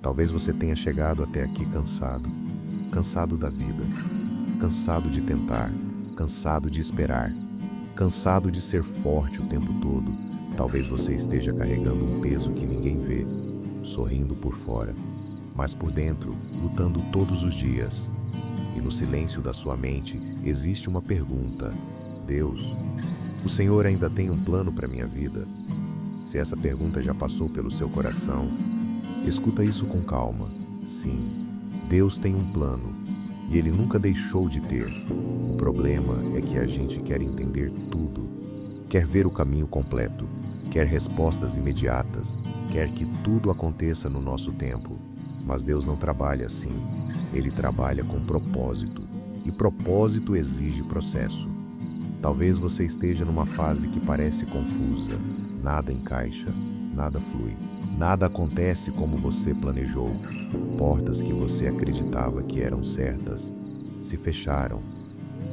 Talvez você tenha chegado até aqui cansado, cansado da vida, cansado de tentar, cansado de esperar, cansado de ser forte o tempo todo. Talvez você esteja carregando um peso que ninguém vê, sorrindo por fora, mas por dentro, lutando todos os dias. E no silêncio da sua mente existe uma pergunta: Deus, o Senhor ainda tem um plano para minha vida? Se essa pergunta já passou pelo seu coração, escuta isso com calma. Sim, Deus tem um plano e Ele nunca deixou de ter. O problema é que a gente quer entender tudo, quer ver o caminho completo, quer respostas imediatas, quer que tudo aconteça no nosso tempo. Mas Deus não trabalha assim. Ele trabalha com propósito, e propósito exige processo. Talvez você esteja numa fase que parece confusa. Nada encaixa, nada flui, nada acontece como você planejou. Portas que você acreditava que eram certas se fecharam.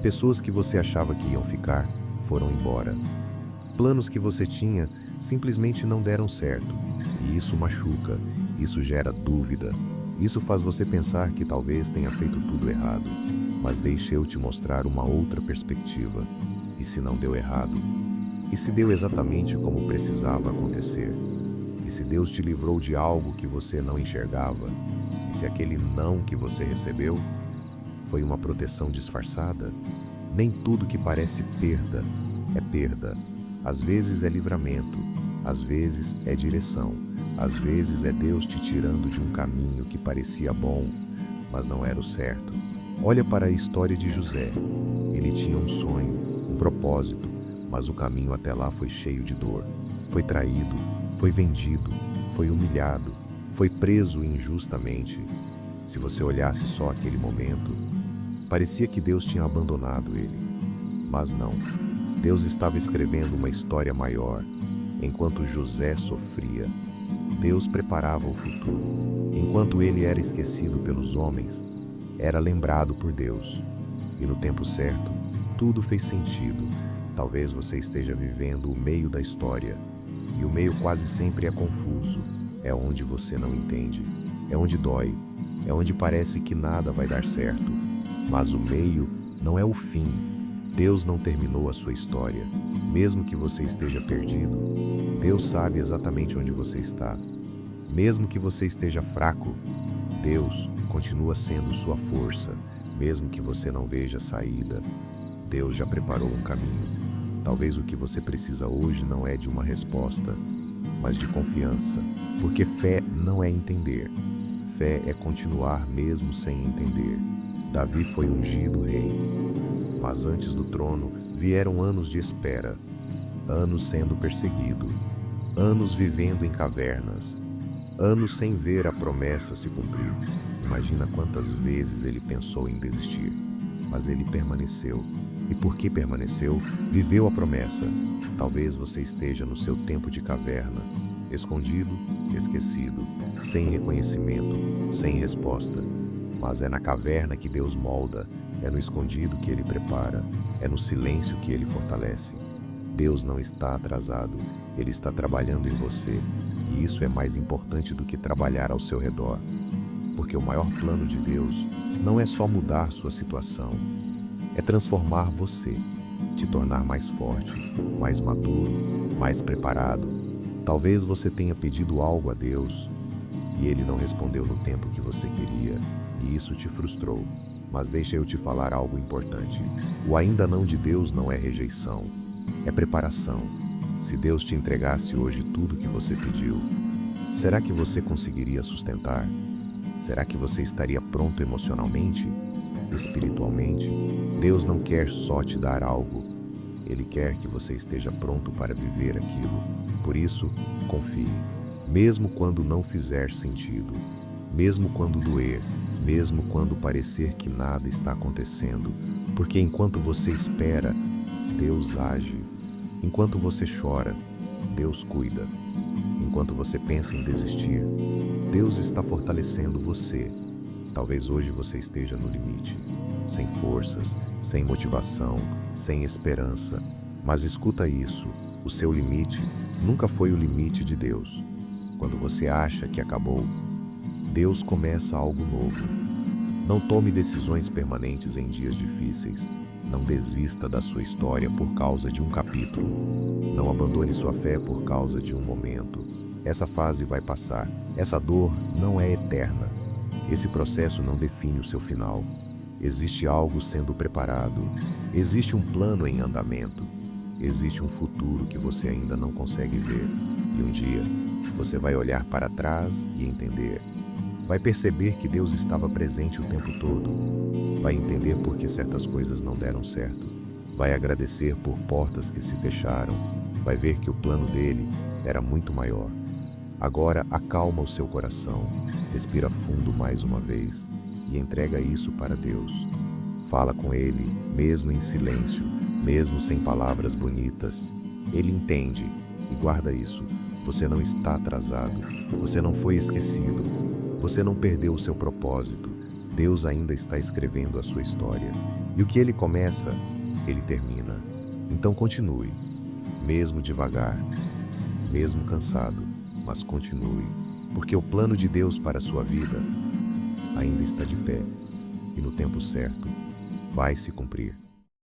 Pessoas que você achava que iam ficar foram embora. Planos que você tinha simplesmente não deram certo. E isso machuca, isso gera dúvida. Isso faz você pensar que talvez tenha feito tudo errado. Mas deixe eu te mostrar uma outra perspectiva. E se não deu errado? E se deu exatamente como precisava acontecer? E se Deus te livrou de algo que você não enxergava? E se aquele não que você recebeu foi uma proteção disfarçada? Nem tudo que parece perda é perda. Às vezes é livramento, às vezes é direção, às vezes é Deus te tirando de um caminho que parecia bom, mas não era o certo. Olha para a história de José. Ele tinha um sonho, um propósito, mas o caminho até lá foi cheio de dor. Foi traído, foi vendido, foi humilhado, foi preso injustamente. Se você olhasse só aquele momento, parecia que Deus tinha abandonado ele. Mas não. Deus estava escrevendo uma história maior. Enquanto José sofria, Deus preparava o futuro. Enquanto ele era esquecido pelos homens, era lembrado por Deus. E no tempo certo, tudo fez sentido. Talvez você esteja vivendo o meio da história. E o meio quase sempre é confuso. É onde você não entende. É onde dói. É onde parece que nada vai dar certo. Mas o meio não é o fim. Deus não terminou a sua história. Mesmo que você esteja perdido, Deus sabe exatamente onde você está. Mesmo que você esteja fraco, Deus continua sendo sua força. Mesmo que você não veja saída, Deus já preparou um caminho. Talvez o que você precisa hoje não é de uma resposta, mas de confiança. Porque fé não é entender. Fé é continuar mesmo sem entender. Davi foi ungido rei. Mas antes do trono vieram anos de espera, anos sendo perseguido, anos vivendo em cavernas, anos sem ver a promessa se cumprir. Imagina quantas vezes ele pensou em desistir, mas ele permaneceu. E porque permaneceu, viveu a promessa. Talvez você esteja no seu tempo de caverna, escondido, esquecido, sem reconhecimento, sem resposta. Mas é na caverna que Deus molda, é no escondido que Ele prepara, é no silêncio que Ele fortalece. Deus não está atrasado, Ele está trabalhando em você, e isso é mais importante do que trabalhar ao seu redor. Porque o maior plano de Deus não é só mudar sua situação, é transformar você, te tornar mais forte, mais maduro, mais preparado. Talvez você tenha pedido algo a Deus e Ele não respondeu no tempo que você queria, e isso te frustrou. Mas deixa eu te falar algo importante. O ainda não de Deus não é rejeição, é preparação. Se Deus te entregasse hoje tudo que você pediu, será que você conseguiria sustentar? Será que você estaria pronto emocionalmente? Espiritualmente? Deus não quer só te dar algo. Ele quer que você esteja pronto para viver aquilo. Por isso, confie. Mesmo quando não fizer sentido, mesmo quando doer, mesmo quando parecer que nada está acontecendo, porque enquanto você espera, Deus age. Enquanto você chora, Deus cuida. Enquanto você pensa em desistir, Deus está fortalecendo você. Talvez hoje você esteja no limite, sem forças, sem motivação, sem esperança. Mas escuta isso, o seu limite nunca foi o limite de Deus. Quando você acha que acabou, Deus começa algo novo. Não tome decisões permanentes em dias difíceis. Não desista da sua história por causa de um capítulo. Não abandone sua fé por causa de um momento. Essa fase vai passar. Essa dor não é eterna. Esse processo não define o seu final. Existe algo sendo preparado. Existe um plano em andamento. Existe um futuro que você ainda não consegue ver. E um dia, você vai olhar para trás e entender. Vai perceber que Deus estava presente o tempo todo. Vai entender por que certas coisas não deram certo. Vai agradecer por portas que se fecharam. Vai ver que o plano dele era muito maior. Agora acalma o seu coração, respira fundo mais uma vez e entrega isso para Deus. Fala com Ele, mesmo em silêncio, mesmo sem palavras bonitas. Ele entende e guarda isso. Você não está atrasado, você não foi esquecido, você não perdeu o seu propósito. Deus ainda está escrevendo a sua história. E o que Ele começa, Ele termina. Então continue, mesmo devagar, mesmo cansado, mas continue, porque o plano de Deus para a sua vida ainda está de pé e no tempo certo vai se cumprir.